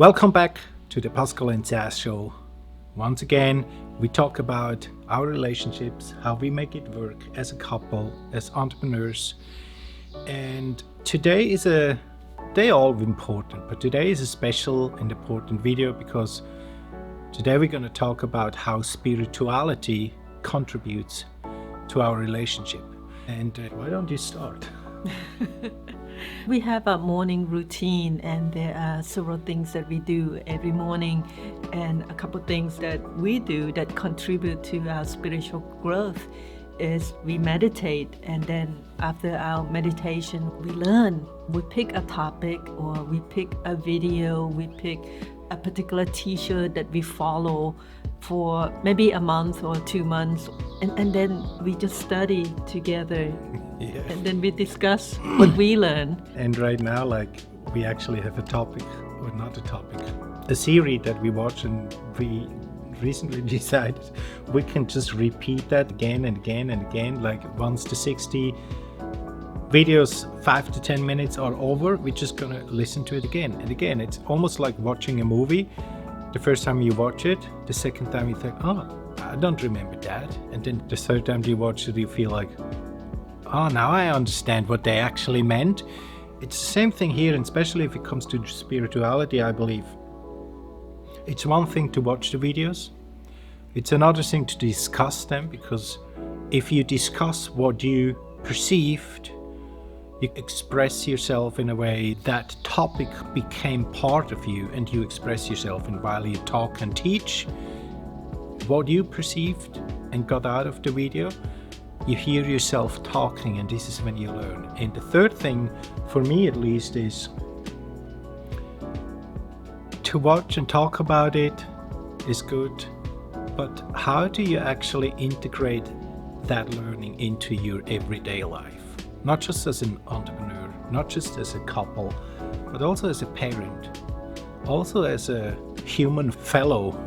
Welcome back to the Pascal and Sass show. Once again, we talk about our relationships, how we make it work as a couple, as entrepreneurs. And today is they're all important, but today is a special and important video because today we're going to talk about how spirituality contributes to our relationship. And why don't you start? We have a morning routine, and there are several things that we do every morning, and a couple things that we do that contribute to our spiritual growth is we meditate, and then after our meditation we learn. We pick a topic, or we pick a video, we pick a particular teacher that we follow for maybe a month or 2 months, and then we just study together. Yeah. And then we discuss what we learn. And right now, we actually have a topic, or not a topic, a series that we watch, and we recently decided we can just repeat that again and again and again, like once the 60 videos, 5 to 10 minutes are over, we're just gonna listen to it again and again. It's almost like watching a movie. The first time you watch it, the second time you think, oh, I don't remember that. And then the third time you watch it, you feel like, oh, now I understand what they actually meant. It's the same thing here, and especially if it comes to spirituality, I believe. It's one thing to watch the videos. It's another thing to discuss them, because if you discuss what you perceived, you express yourself in a way that topic became part of you, and you express yourself. And while you talk and teach what you perceived and got out of the video, you hear yourself talking, and this is when you learn. And the third thing, for me at least, is to watch and talk about it is good, but how do you actually integrate that learning into your everyday life? Not just as an entrepreneur, not just as a couple, but also as a parent, also as a human fellow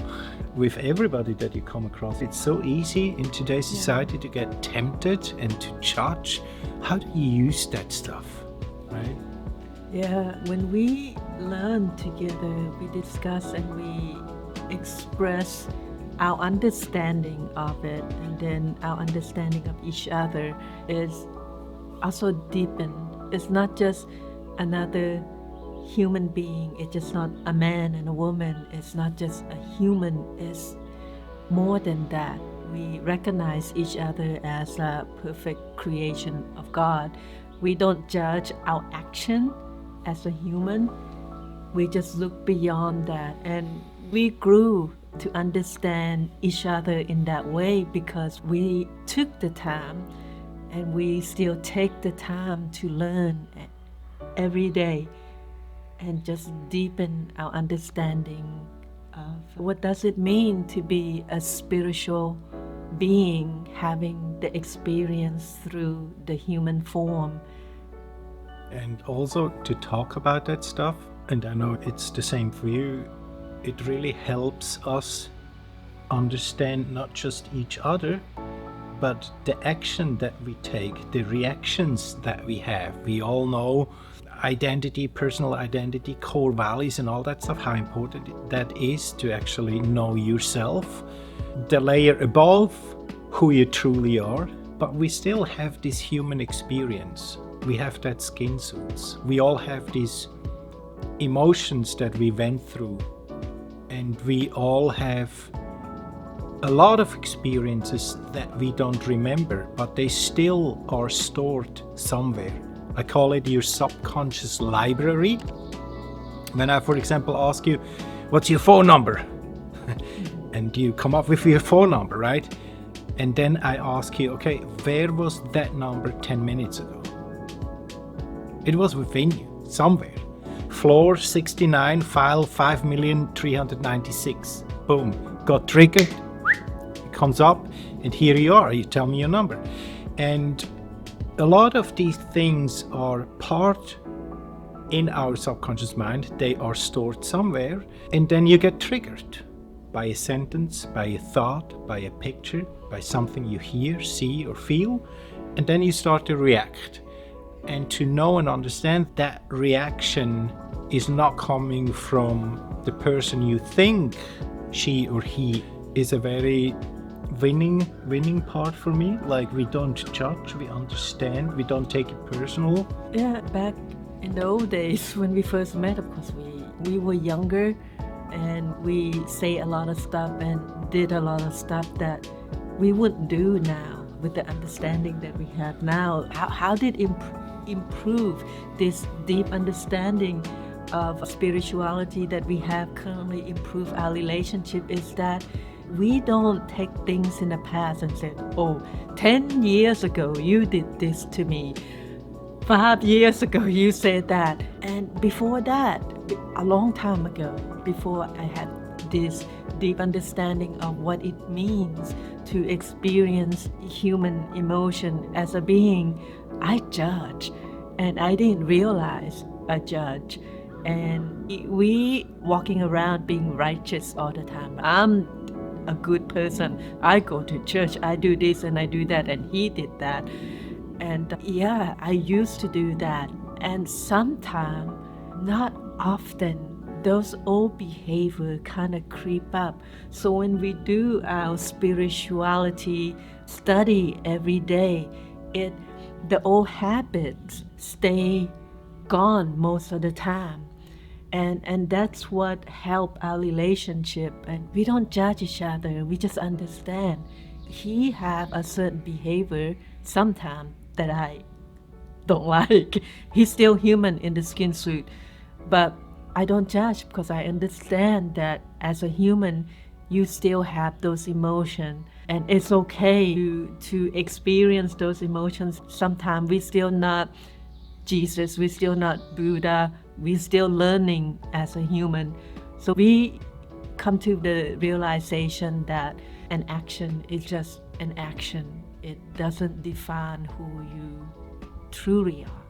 with everybody that you come across. It's so easy in today's society to get tempted and to judge. How do you use that stuff, right? Yeah, when we learn together, we discuss and we express our understanding of it, and then our understanding of each other is also deepened. It's not just another human being. It's just not a man and a woman. It's not just a human. It's more than that. We recognize each other as a perfect creation of God. We don't judge our action as a human. We just look beyond that, and we grew to understand each other in that way because we took the time, and we still take the time to learn every day and just deepen our understanding of what does it mean to be a spiritual being, having the experience through the human form. And also to talk about that stuff, and I know it's the same for you, it really helps us understand not just each other, but the action that we take, the reactions that we have. We all know identity, personal identity, core values and all that stuff, how important that is to actually know yourself. The layer above, who you truly are, but we still have this human experience. We have that skin suits. We all have these emotions that we went through, and we all have a lot of experiences that we don't remember, but they still are stored somewhere. I call it your subconscious library. When I, for example, ask you, what's your phone number? And you come up with your phone number, right? And then I ask you, okay, where was that number 10 minutes ago? It was within you, somewhere. Floor 69, file 5,396. Boom, got triggered. Comes up, and here you are. You tell me your number. And a lot of these things are part in our subconscious mind. They are stored somewhere, and then you get triggered by a sentence, by a thought, by a picture, by something you hear, see, or feel, and then you start to react. And to know and understand that reaction is not coming from the person you think she or he is a very winning part for me. Like, we don't judge, we understand, we don't take it personal. Yeah, back in the old days when we first met, of course, we were younger and we say a lot of stuff and did a lot of stuff that we wouldn't do now with the understanding that we have now. How did improve this deep understanding of spirituality that we have currently improve our relationship is that we don't take things in the past and say, oh, 10 years ago you did this to me. 5 years ago you said that. And before that, a long time ago, before I had this deep understanding of what it means to experience human emotion as a being, I judge. And I didn't realize I judge. And we walking around being righteous all the time. I'm a good person. I go to church, I do this and I do that, and he did that. And yeah, I used to do that. And sometimes, not often, those old behavior kind of creep up. So when we do our spirituality study every day, the old habits stay gone most of the time. And that's what help our relationship. And we don't judge each other, we just understand. He have a certain behavior sometimes that I don't like. He's still human in the skin suit, but I don't judge because I understand that as a human, you still have those emotions, and it's okay to experience those emotions. Sometimes we still not Jesus, we still not Buddha, we still learning as a human. So we come to the realization that an action is just an action. It doesn't define who you truly are.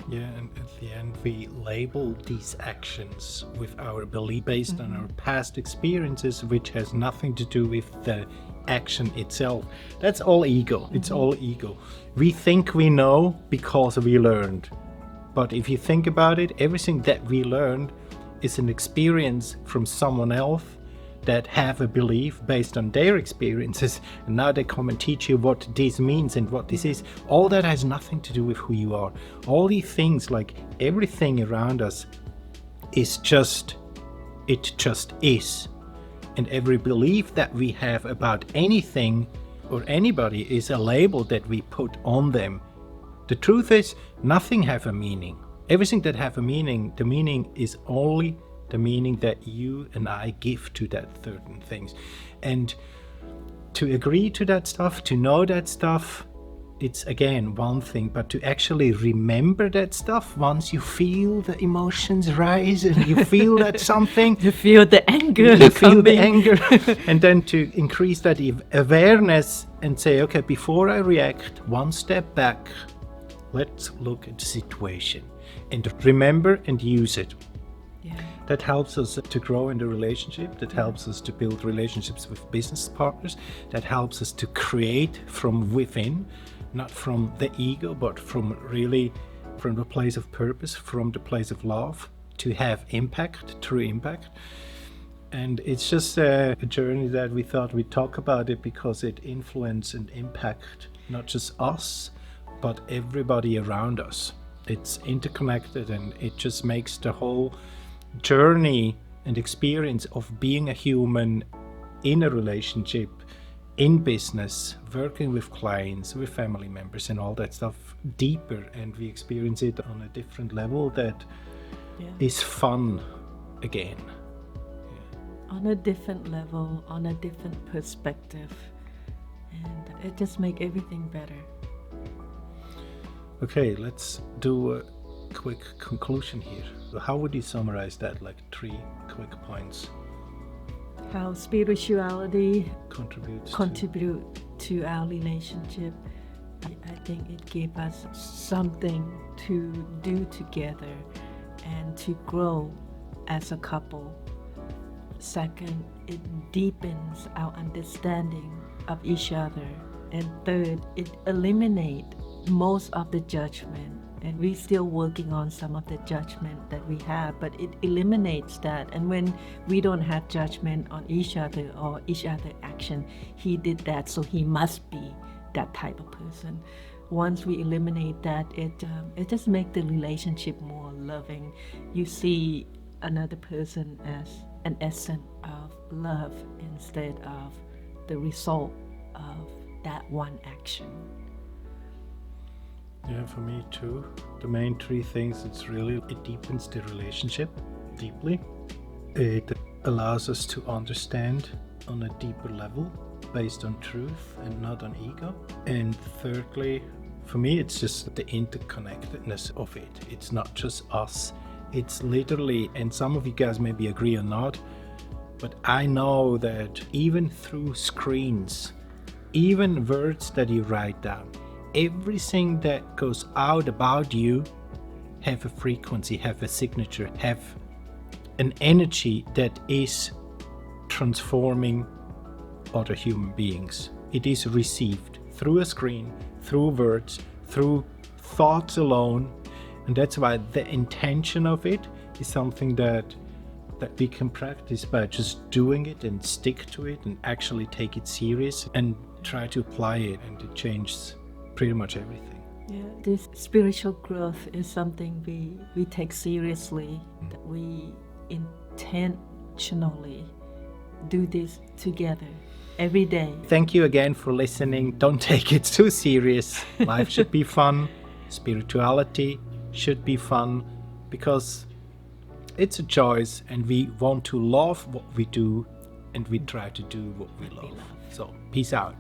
Yeah, and at the end we label these actions with our belief based on our past experiences, which has nothing to do with the action itself. That's all ego. It's all ego. We think we know because we learned. But if you think about it, everything that we learned is an experience from someone else that have a belief based on their experiences, and now they come and teach you what this means and what this is. All that has nothing to do with who you are. All these things, like everything around us, is just is. And every belief that we have about anything or anybody is a label that we put on them. The truth is, nothing have a meaning. Everything that have a meaning, the meaning is only the meaning that you and I give to that certain things. And to agree to that stuff, to know that stuff, it's again one thing, but to actually remember that stuff once you feel the emotions rise and you feel that something, You feel the anger. you feel the anger, and then to increase that awareness and say, okay, before I react, one step back, let's look at the situation and remember and use it. Yeah. That helps us to grow in the relationship, that helps us to build relationships with business partners, that helps us to create from within, not from the ego, but from the place of purpose, from the place of love, to have impact, true impact. And it's just a journey that we thought we'd talk about it because it influences and impact not just us, but everybody around us. It's interconnected, and it just makes the whole journey and experience of being a human in a relationship, in business, working with clients, with family members and all that stuff deeper, and we experience it on a different level that is fun again. On a different level, on a different perspective, and it just makes everything better. Okay, let's do a quick conclusion here. How would you summarize that, like 3 quick points? How spirituality Contribute to our relationship. I think it gave us something to do together and to grow as a couple. Second, it deepens our understanding of each other. And third, it eliminates most of the judgment and we're still working on some of the judgment that we have, but it eliminates that. And when we don't have judgment on each other or each other action, he did that, so he must be that type of person. Once we eliminate that, it just makes the relationship more loving. You see another person as an essence of love instead of the result of that one action. Yeah, for me too. The main three things, it deepens the relationship deeply. It allows us to understand on a deeper level based on truth and not on ego. And thirdly, for me, it's just the interconnectedness of it. It's not just us. It's literally, and some of you guys maybe agree or not, but I know that even through screens, even words that you write down, everything that goes out about you have a frequency, have a signature, have an energy that is transforming other human beings. It is received through a screen, through words, through thoughts alone. And that's why the intention of it is something that we can practice by just doing it and stick to it and actually take it serious and try to apply it, and it changes pretty much everything. Yeah, this spiritual growth is something we take seriously, that we intentionally do this together every day. Thank you again for listening. Don't take it too serious. Life should be fun. Spirituality should be fun, because it's a choice, and we want to love what we do, and we try to do what we love. So peace out.